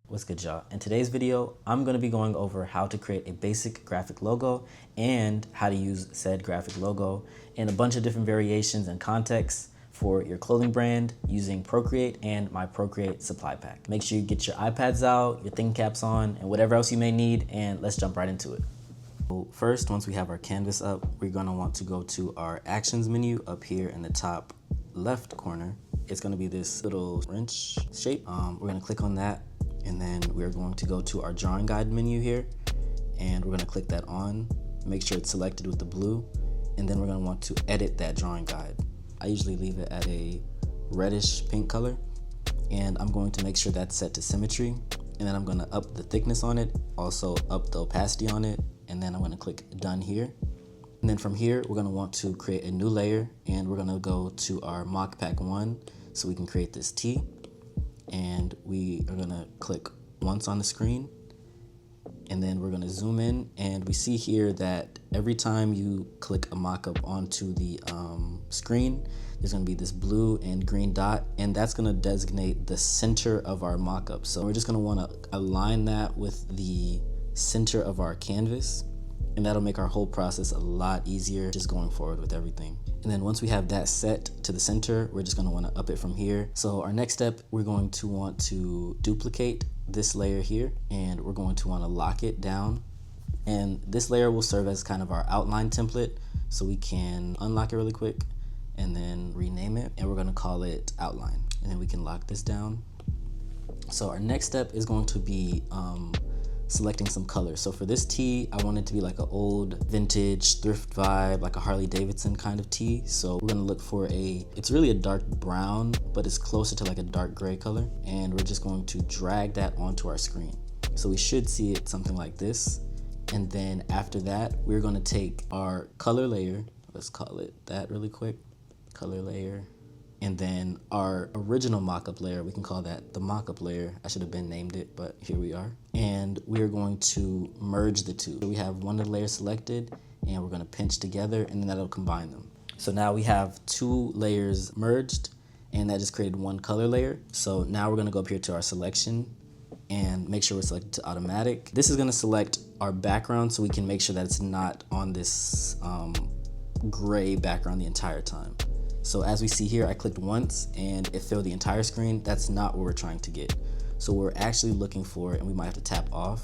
What's good, y'all? In today's video, I'm going to be going over how to create a basic graphic logo and how to use said graphic logo in a bunch of different variations and contexts for your clothing brand using Procreate and my Procreate supply pack. Make sure you get your iPads out, your thinking caps on, and whatever else you may need, and let's jump right into it. So first, once we have our canvas up, we're going to want to go to our actions menu up here in the top left corner. It's going to be this little wrench shape. We're going to click on that. And then we're going to go to our drawing guide menu here, and we're going to click that on, make sure it's selected with the blue, and then we're going to want to edit that drawing guide. I usually leave it at a reddish pink color, and I'm going to make sure that's set to symmetry, and then I'm going to up the thickness on it, also up the opacity on it, and then I'm going to click done here. And then from here, we're going to want to create a new layer, and we're going to go to our mock pack 1 so we can create this T. And we are gonna click once on the screen, and then we're gonna zoom in, and we see here that every time you click a mockup onto the screen, there's gonna be this blue and green dot, and that's gonna designate the center of our mockup. So we're just gonna wanna align that with the center of our canvas, and that'll make our whole process a lot easier just going forward with everything. And then once we have that set to the center, we're just gonna wanna up it from here. So our next step, we're going to want to duplicate this layer here, and we're going to wanna lock it down. And this layer will serve as kind of our outline template, so we can unlock it really quick and then rename it, and we're gonna call it outline. And then we can lock this down. So our next step is going to be selecting some colors. So for this tee, I want it to be like an old vintage thrift vibe, like a Harley Davidson kind of tee. So we're gonna look for it's really a dark brown, but it's closer to like a dark gray color. And we're just going to drag that onto our screen. So we should see it something like this. And then after that, we're gonna take our color layer, let's call it that really quick, color layer. And then our original mockup layer, we can call that the mockup layer. I should have been named it, but here we are. And we're going to merge the two. So we have one of the layers selected, and we're gonna pinch together, and then that'll combine them. So now we have two layers merged, and that just created one color layer. So now we're gonna go up here to our selection and make sure we're selected to automatic. This is gonna select our background so we can make sure that it's not on this gray background the entire time. So as we see here, I clicked once and it filled the entire screen. That's not what we're trying to get. So we're actually looking for, and we might have to tap off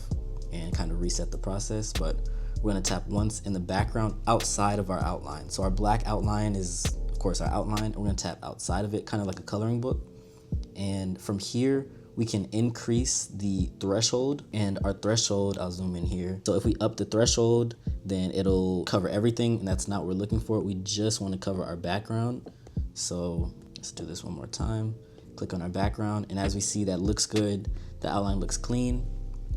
and kind of reset the process, but we're gonna tap once in the background outside of our outline. So our black outline is, of course, our outline, and we're gonna tap outside of it, kind of like a coloring book. And from here, we can increase the threshold, and our threshold, I'll zoom in here. So if we up the threshold, then it'll cover everything, and that's not what we're looking for. We just want to cover our background. So let's do this one more time. Click on our background, and as we see, that looks good. The outline looks clean.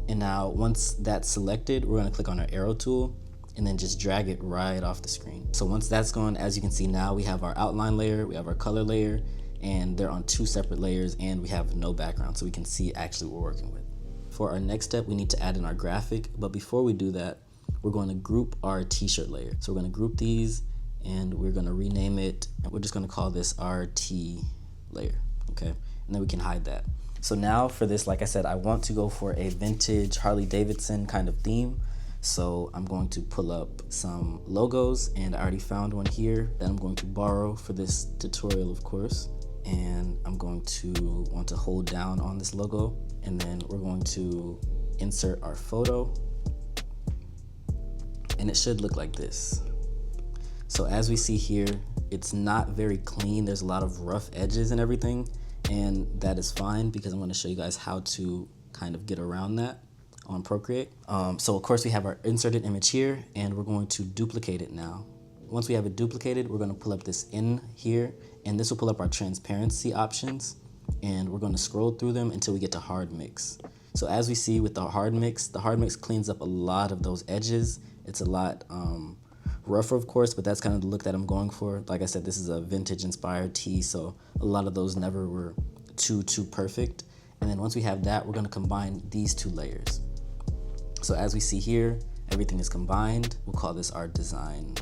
And now once that's selected, we're gonna click on our arrow tool and then just drag it right off the screen. So once that's gone, as you can see now, we have our outline layer, we have our color layer, and they're on two separate layers, and we have no background, so we can see actually what we're working with. For our next step, we need to add in our graphic, but before we do that, we're going to group our t-shirt layer. So we're going to group these, and we're going to rename it, and we're just going to call this our T layer, okay? And then we can hide that. So now for this, like I said, I want to go for a vintage Harley Davidson kind of theme. So I'm going to pull up some logos, and I already found one here that I'm going to borrow for this tutorial, of course. And I'm going to want to hold down on this logo, and then we're going to insert our photo, and it should look like this. So as we see here, it's not very clean. There's a lot of rough edges and everything, and that is fine because I'm going to show you guys how to kind of get around that on Procreate. So of course we have our inserted image here, and we're going to duplicate it now. Once we have it duplicated, we're going to pull up this in here, and this will pull up our transparency options, and we're going to scroll through them until we get to hard mix. So as we see with the hard mix cleans up a lot of those edges. It's a lot rougher, of course, but that's kind of the look that I'm going for. Like I said, this is a vintage inspired tee, so a lot of those never were too perfect. And then once we have that, we're going to combine these two layers. So as we see here, everything is combined. We'll call this our design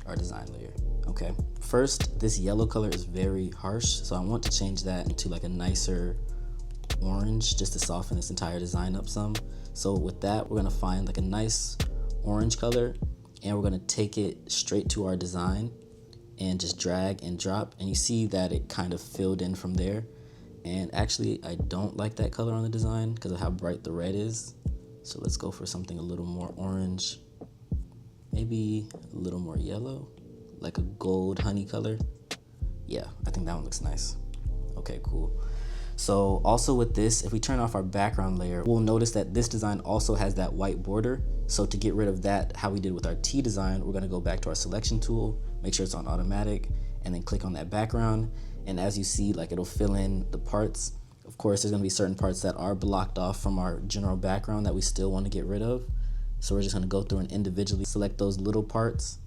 layer. Okay, first, this yellow color is very harsh, so I want to change that into like a nicer orange just to soften this entire design up some. So with that, we're gonna find like a nice orange color, and we're gonna take it straight to our design and just drag and drop. And you see that it kind of filled in from there. And actually, I don't like that color on the design because of how bright the red is. So let's go for something a little more orange, maybe a little more yellow, like a gold honey color. Yeah, I think that one looks nice. Okay, cool. So also with this, if we turn off our background layer, we'll notice that this design also has that white border. So to get rid of that, how we did with our T design, we're gonna go back to our selection tool, make sure it's on automatic, and then click on that background. And as you see, like it'll fill in the parts. Of course, there's gonna be certain parts that are blocked off from our general background that we still wanna get rid of. So we're just gonna go through and individually select those little parts.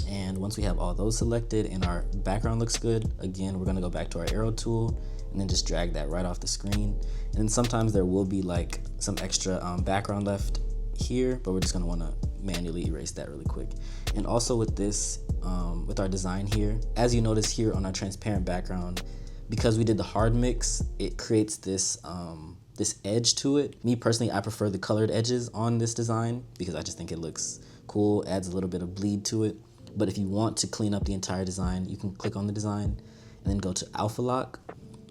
And once we have all those selected and our background looks good, again, we're gonna go back to our arrow tool and then just drag that right off the screen. And then sometimes there will be like some extra background left here, but we're just gonna wanna manually erase that really quick. And also with this, with our design here, as you notice here on our transparent background, because we did the hard mix, it creates this this edge to it. Me personally, I prefer the colored edges on this design because I just think it looks cool, adds a little bit of bleed to it. But if you want to clean up the entire design, you can click on the design and then go to Alpha Lock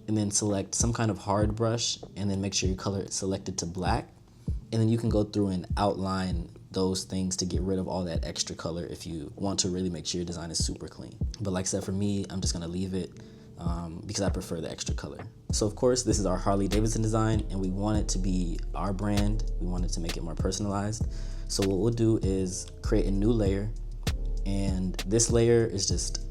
and then select some kind of hard brush and then make sure your color is selected to black. And then you can go through and outline those things to get rid of all that extra color if you want to really make sure your design is super clean. But like I said, for me, I'm just gonna leave it because I prefer the extra color. So of course, this is our Harley Davidson design and we want it to be our brand. We want it to make it more personalized. So what we'll do is create a new layer, and this layer is just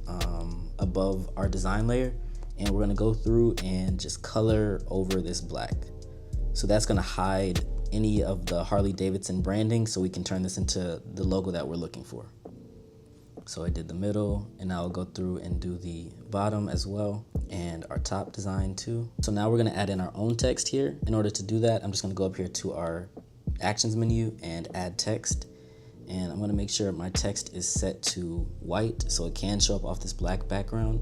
above our design layer, and we're gonna go through and just color over this black. So that's gonna hide any of the Harley Davidson branding so we can turn this into the logo that we're looking for. So I did the middle, and now I'll go through and do the bottom as well and our top design too. So now we're gonna add in our own text here. In order to do that, I'm just gonna go up here to our actions menu and add text. And I'm gonna make sure my text is set to white so it can show up off this black background.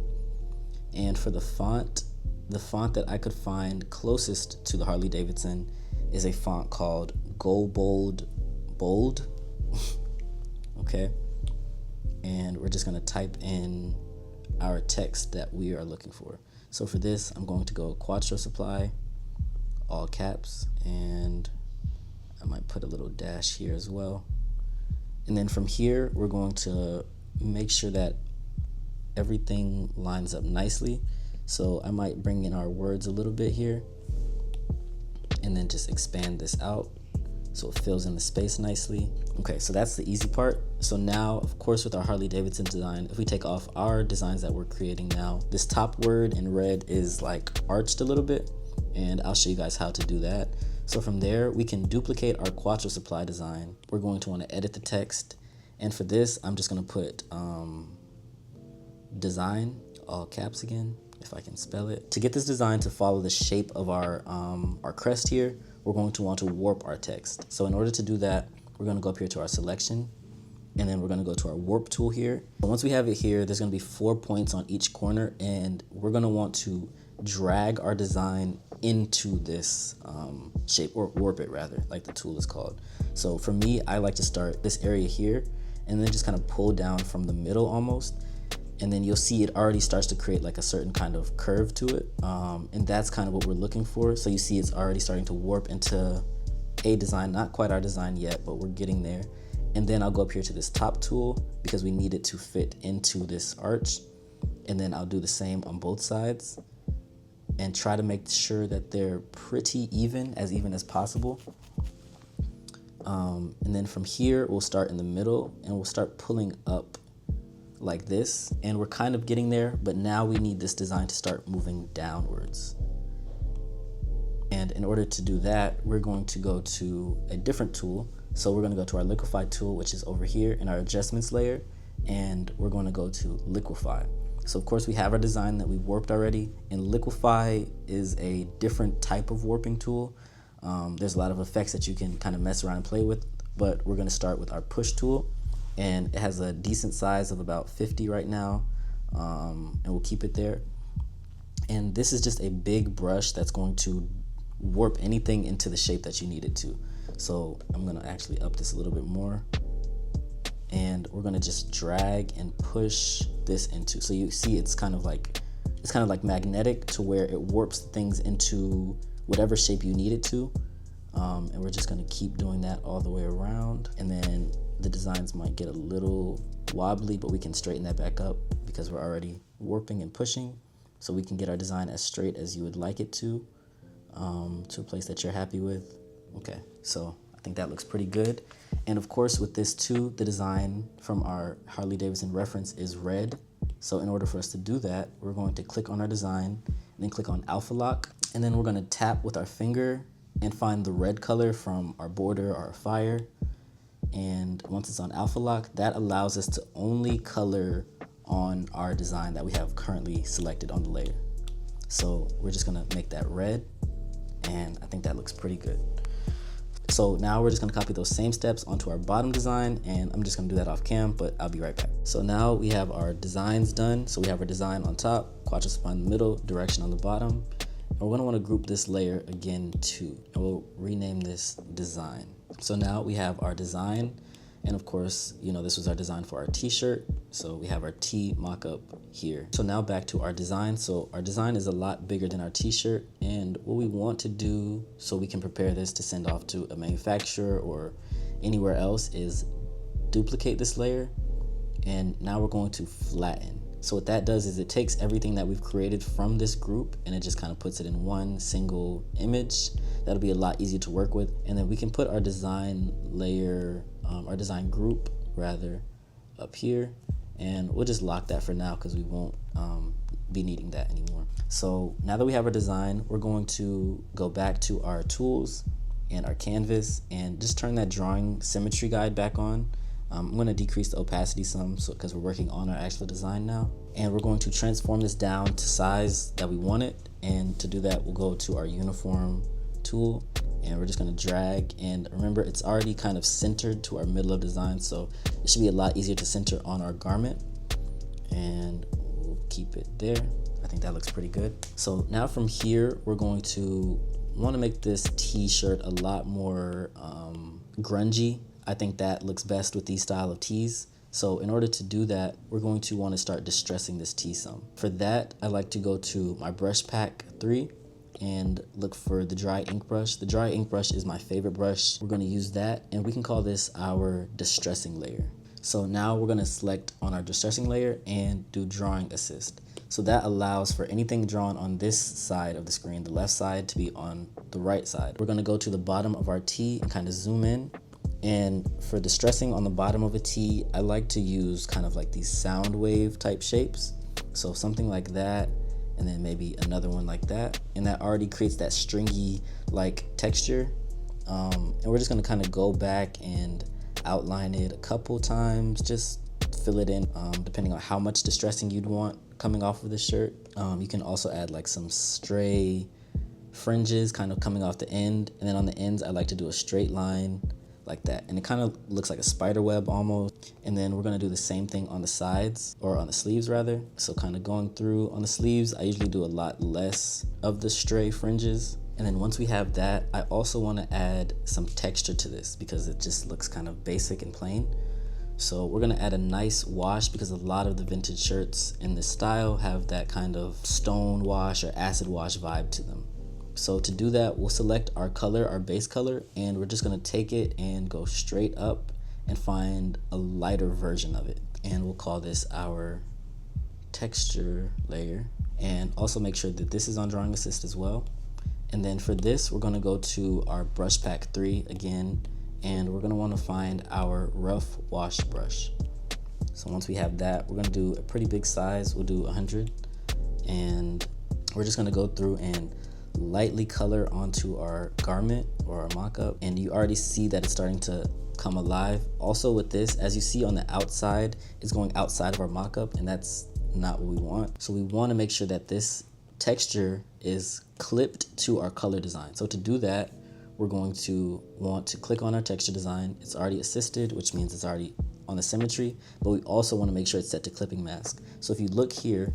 And for the font that I could find closest to the Harley Davidson is a font called Go Bold Bold. Okay. And we're just gonna type in our text that we are looking for. So for this, I'm going to go Quattro Supply, all caps, and I might put a little dash here as well. And then from here, we're going to make sure that everything lines up nicely. So I might bring in our words a little bit here and then just expand this out so it fills in the space nicely. Okay, so that's the easy part. So now, of course, with our Harley Davidson design, if we take off our designs that we're creating now, this top word in red is like arched a little bit, and I'll show you guys how to do that. So from there, we can duplicate our Quattro Supply design. We're going to want to edit the text. And for this, I'm just going to put design, all caps again, if I can spell it. To get this design to follow the shape of our crest here, we're going to want to warp our text. So in order to do that, we're going to go up here to our selection, and then we're going to go to our warp tool here. But once we have it here, there's going to be 4 points on each corner, and we're going to want to drag our design into this shape, or warp it rather, like the tool is called. So for me, I like to start this area here and then just kind of pull down from the middle almost, and then you'll see it already starts to create like a certain kind of curve to it, and that's kind of what we're looking for. So you see it's already starting to warp into a design, not quite our design yet, but we're getting there. And then I'll go up here to this top tool because we need it to fit into this arch, and then I'll do the same on both sides and try to make sure that they're pretty even as possible. And then from here, we'll start in the middle and we'll start pulling up like this. And we're kind of getting there, but now we need this design to start moving downwards. And in order to do that, we're going to go to a different tool. So we're gonna go to our liquify tool, which is over here in our adjustments layer, and we're gonna go to liquify. So of course we have our design that we warped already, and liquify is a different type of warping tool. There's a lot of effects that you can kind of mess around and play with, but we're gonna start with our push tool. and it has a decent size of about 50 right now, and we'll keep it there. And this is just a big brush that's going to warp anything into the shape that you need it to. So I'm gonna actually up this a little bit more, and we're gonna just drag and push this into, so you see it's kind of like magnetic, to where it warps things into whatever shape you need it to. And we're just gonna keep doing that all the way around, and then the designs might get a little wobbly, but we can straighten that back up because we're already warping and pushing, so we can get our design as straight as you would like it to a place that you're happy with. Okay, so I think that looks pretty good. And of course with this too, the design from our Harley Davidson reference is red. So in order for us to do that, we're going to click on our design and then click on Alpha Lock, and then we're gonna tap with our finger and find the red color from our border or our fire. And once it's on Alpha Lock, that allows us to only color on our design that we have currently selected on the layer. So we're just gonna make that red, and I think that looks pretty good. So now we're just gonna copy those same steps onto our bottom design, and I'm just gonna do that off cam, but I'll be right back. So now we have our designs done. So we have our design on top, quadrant spline in the middle, direction on the bottom. And we're gonna wanna group this layer again too, and we'll rename this design. So now we have our design, and of course, you know, this was our design for our t-shirt. So we have our T mockup here. So now back to our design. So our design is a lot bigger than our t-shirt, and what we want to do so we can prepare this to send off to a manufacturer or anywhere else is duplicate this layer, and now we're going to flatten. So what that does is it takes everything that we've created from this group and it just kind of puts it in one single image. That'll be a lot easier to work with. And then we can put our design layer, our design group rather, up here. And we'll just lock that for now because we won't be needing that anymore. So now that we have our design, we're going to go back to our tools and our canvas and just turn that drawing symmetry guide back on. I'm going to decrease the opacity some, so because we're working on our actual design now, and we're going to transform this down to size that we want it. And to do that, we'll go to our uniform tool, and we're just going to drag, and remember it's already kind of centered to our middle of design, so it should be a lot easier to center on our garment, and we'll keep it there. I think that looks pretty good. So now from here, we're going to want to make this t-shirt a lot more grungy. I think that looks best with these style of tees. So in order to do that, we're going to want to start distressing this tee some. For that, I like to go to my brush pack 3 and look for the dry ink brush. The dry ink brush is my favorite brush. We're going to use that, and we can call this our distressing layer. So now we're going to select on our distressing layer and do drawing assist. So that allows for anything drawn on this side of the screen, the left side, to be on the right side. We're going to go to the bottom of our tee and kind of zoom in. And for distressing on the bottom of a tee, I like to use kind of like these sound wave type shapes. So something like that, and then maybe another one like that. And that already creates that stringy like texture. And we're just gonna kind of go back and outline it a couple times, just fill it in depending on how much distressing you'd want coming off of the shirt. You can also add like some stray fringes kind of coming off the end. And then on the ends, I like to do a straight line like that, and it kind of looks like a spider web almost. And then we're going to do the same thing on the sides, or on the sleeves rather. So kind of going through on the sleeves, I usually do a lot less of the stray fringes. And then once we have that, I also want to add some texture to this because it just looks kind of basic and plain. So we're going to add a nice wash, because a lot of the vintage shirts in this style have that kind of stone wash or acid wash vibe to them. So to do that, we'll select our color, our base color, and we're just gonna take it and go straight up and find a lighter version of it. And we'll call this our texture layer. And also make sure that this is on Drawing Assist as well. And then for this, we're gonna go to our brush pack 3 again, and we're gonna wanna find our rough wash brush. So once we have that, we're gonna do a pretty big size. We'll do 100. And we're just gonna go through and lightly color onto our garment or our mock-up, and you already see that it's starting to come alive. Also with this, as you see on the outside, it's going outside of our mock-up, and that's not what we want. So we want to make sure that this texture is clipped to our color design. So to do that, we're going to want to click on our texture design. It's already assisted, which means it's already on the symmetry, but we also want to make sure it's set to clipping mask. So if you look here,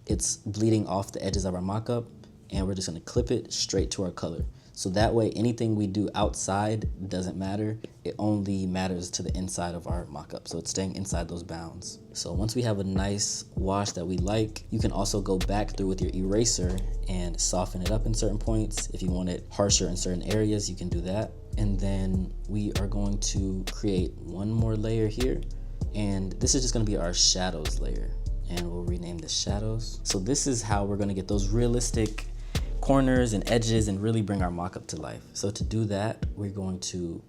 it's bleeding off the edges of our mockup, and we're just going to clip it straight to our color. So that way, anything we do outside doesn't matter. It only matters to the inside of our mockup. So it's staying inside those bounds. So once we have a nice wash that we like, you can also go back through with your eraser and soften it up in certain points. If you want it harsher in certain areas, you can do that. And then we are going to create one more layer here. And this is just going to be our shadows layer. And we'll rename this shadows. So this is how we're going to get those realistic corners and edges and really bring our mockup to life. So to do that, we're going to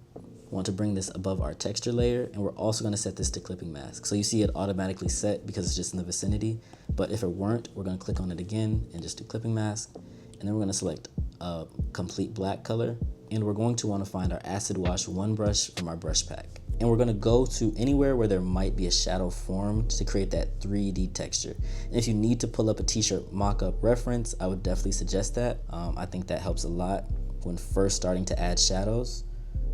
want to bring this above our texture layer, and we're also going to set this to clipping mask. So you see it automatically set because it's just in the vicinity, but if it weren't, we're going to click on it again and just do clipping mask, and then we're going to select a complete black color, and we're going to want to find our acid wash one brush from our brush pack. And we're going to go to anywhere where there might be a shadow formed to create that 3D texture. And if you need to pull up a t-shirt mockup reference, I would definitely suggest that. I think that helps a lot when first starting to add shadows.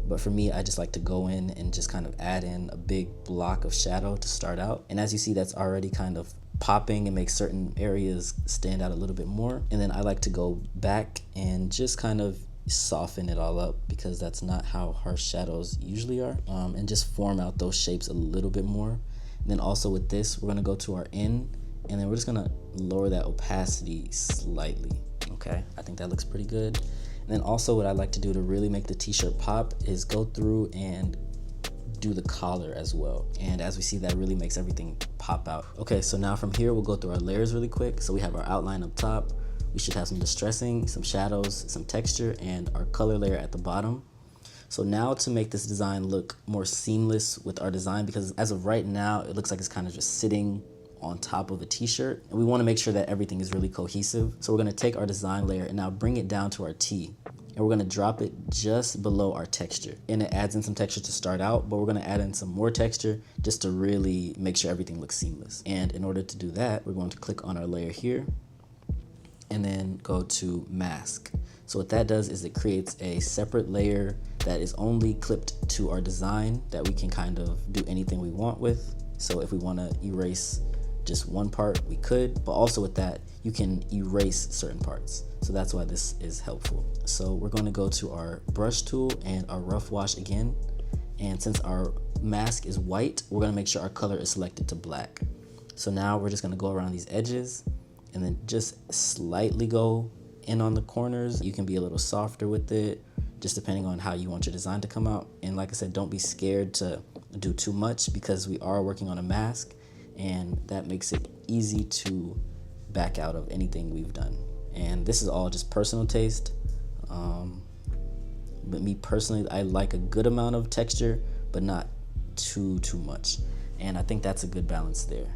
But for me, I just like to go in and just kind of add in a big block of shadow to start out. And as you see, that's already kind of popping and makes certain areas stand out a little bit more. And then I like to go back and just kind of soften it all up, because that's not how harsh shadows usually are, and just form out those shapes a little bit more. And then also with this, we're going to go to our in, and then we're just going to lower that opacity slightly. Okay, I think that looks pretty good. And then also what I like to do to really make the t-shirt pop is go through and do the collar as well. And as we see, that really makes everything pop out. Okay, so now from here, we'll go through our layers really quick. So we have our outline up top. We should have some distressing, some shadows, some texture, and our color layer at the bottom. So now to make this design look more seamless with our design, because as of right now, it looks like it's kind of just sitting on top of a t-shirt, and we want to make sure that everything is really cohesive. So we're going to take our design layer and now bring it down to our T, and we're going to drop it just below our texture. And it adds in some texture to start out, but we're going to add in some more texture just to really make sure everything looks seamless. And in order to do that, we're going to click on our layer here, and then go to mask. So what that does is it creates a separate layer that is only clipped to our design that we can kind of do anything we want with. So if we want to erase just one part, we could, but also with that, you can erase certain parts. So that's why this is helpful. So we're going to go to our brush tool and our rough wash again. And since our mask is white, we're going to make sure our color is selected to black. So now we're just going to go around these edges and then just slightly go in on the corners. You can be a little softer with it, just depending on how you want your design to come out. And like I said, don't be scared to do too much, because we are working on a mask, and that makes it easy to back out of anything we've done. And this is all just personal taste. But me personally, I like a good amount of texture, but not too much. And I think that's a good balance there.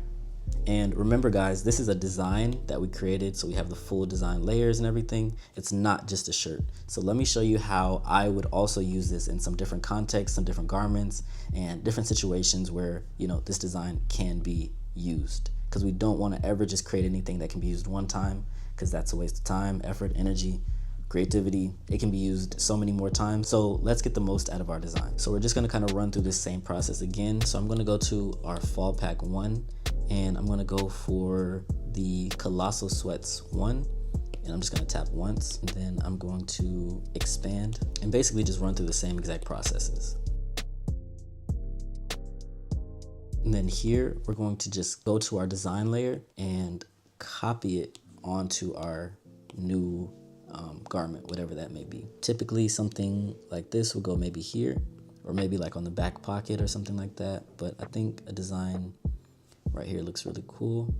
And remember guys, this is a design that we created, so we have the full design layers and everything. It's not just a shirt. So let me show you how I would also use this in some different contexts, some different garments, and different situations where, you know, this design can be used. Because we don't want to ever just create anything that can be used one time, because that's a waste of time, effort, energy, creativity. It can be used so many more times. So let's get the most out of our design. So we're just going to kind of run through this same process again. So I'm going to go to our fall pack 1, and I'm going to go for the Colossal Sweats 1, and I'm just going to tap once, and then I'm going to expand and basically just run through the same exact processes. And then here we're going to just go to our design layer and copy it onto our new garment, whatever that may be. Typically something like this will go maybe here, or maybe like on the back pocket or something like that, but I think a design right here looks really cool.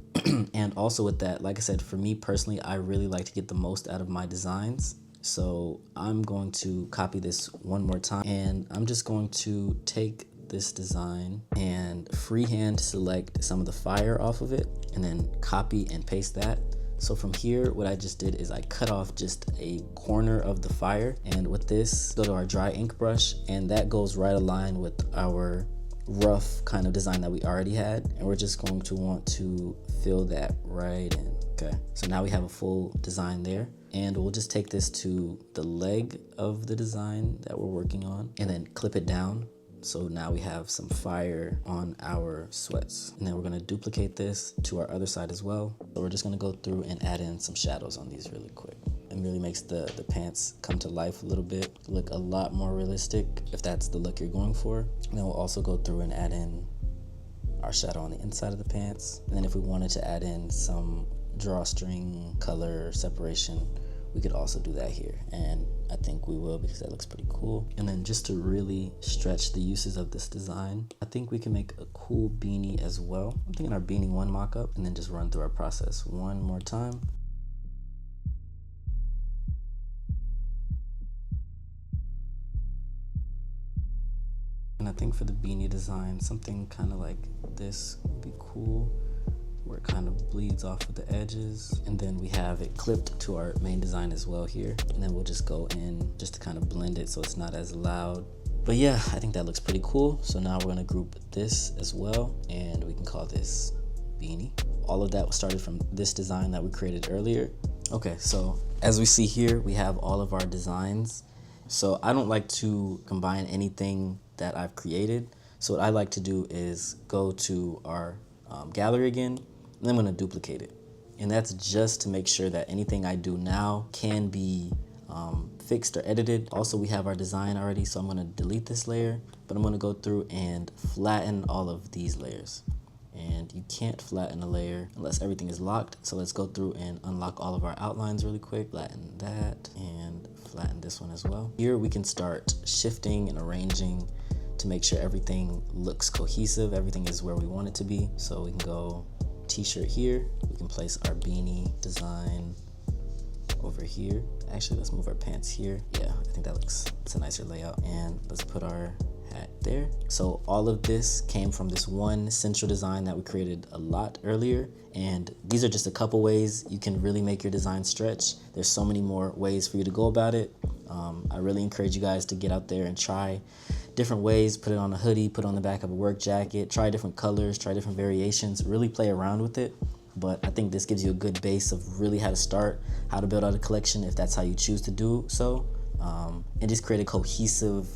And also with that, like I said, for me personally, I really like to get the most out of my designs. So I'm going to copy this one more time, and I'm just going to take this design and freehand select some of the fire off of it, and then copy and paste that. So from here, what I just did is I cut off just a corner of the fire, and with this, go to our dry ink brush, and that goes right aligned with our rough kind of design that we already had, and we're just going to want to fill that right in. Okay, so now we have a full design there, and we'll just take this to the leg of the design that we're working on and then clip it down. So now we have some fire on our sweats. And then we're gonna duplicate this to our other side as well. So we're just gonna go through and add in some shadows on these really quick. It really makes the pants come to life a little bit, look a lot more realistic if that's the look you're going for. And then we'll also go through and add in our shadow on the inside of the pants. And then if we wanted to add in some drawstring color separation, we could also do that here, and I think we will because that looks pretty cool. And then just to really stretch the uses of this design, I think we can make a cool beanie as well. I'm thinking our beanie 1 mock-up, and then just run through our process one more time. And I think for the beanie design, something kind of like this would be cool, where it kind of bleeds off of the edges, and then we have it clipped to our main design as well here, and then we'll just go in just to kind of blend it so it's not as loud. But yeah, I think that looks pretty cool. So now we're gonna group this as well, and we can call this beanie. All of that started from this design that we created earlier. Okay, so as we see here, we have all of our designs. So I don't like to combine anything that I've created. So what I like to do is go to our gallery again, and I'm gonna duplicate it. And that's just to make sure that anything I do now can be fixed or edited. Also, we have our design already, so I'm gonna delete this layer, but I'm gonna go through and flatten all of these layers. And you can't flatten a layer unless everything is locked. So let's go through and unlock all of our outlines really quick. Flatten that and flatten this one as well. Here we can start shifting and arranging to make sure everything looks cohesive, everything is where we want it to be. So we can go t-shirt here, we can place our beanie design over here. Actually, let's move our pants here. Yeah, I think that looks, it's a nicer layout. And let's put our hat there. So all of this came from this one central design that we created a lot earlier. And these are just a couple ways you can really make your design stretch. There's so many more ways for you to go about it. I really encourage you guys to get out there and try different ways, put it on a hoodie, put it on the back of a work jacket, try different colors, try different variations, really play around with it. But I think this gives you a good base of really how to start, how to build out a collection if that's how you choose to do so, and just create a cohesive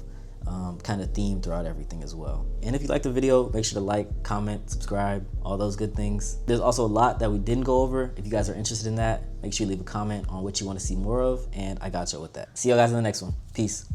kind of theme throughout everything as well. And if you liked the video, make sure to like, comment, subscribe, all those good things. There's also a lot that we didn't go over. If you guys are interested in that, make sure you leave a comment on what you want to see more of, and I got you with that. See you guys in the next one. Peace.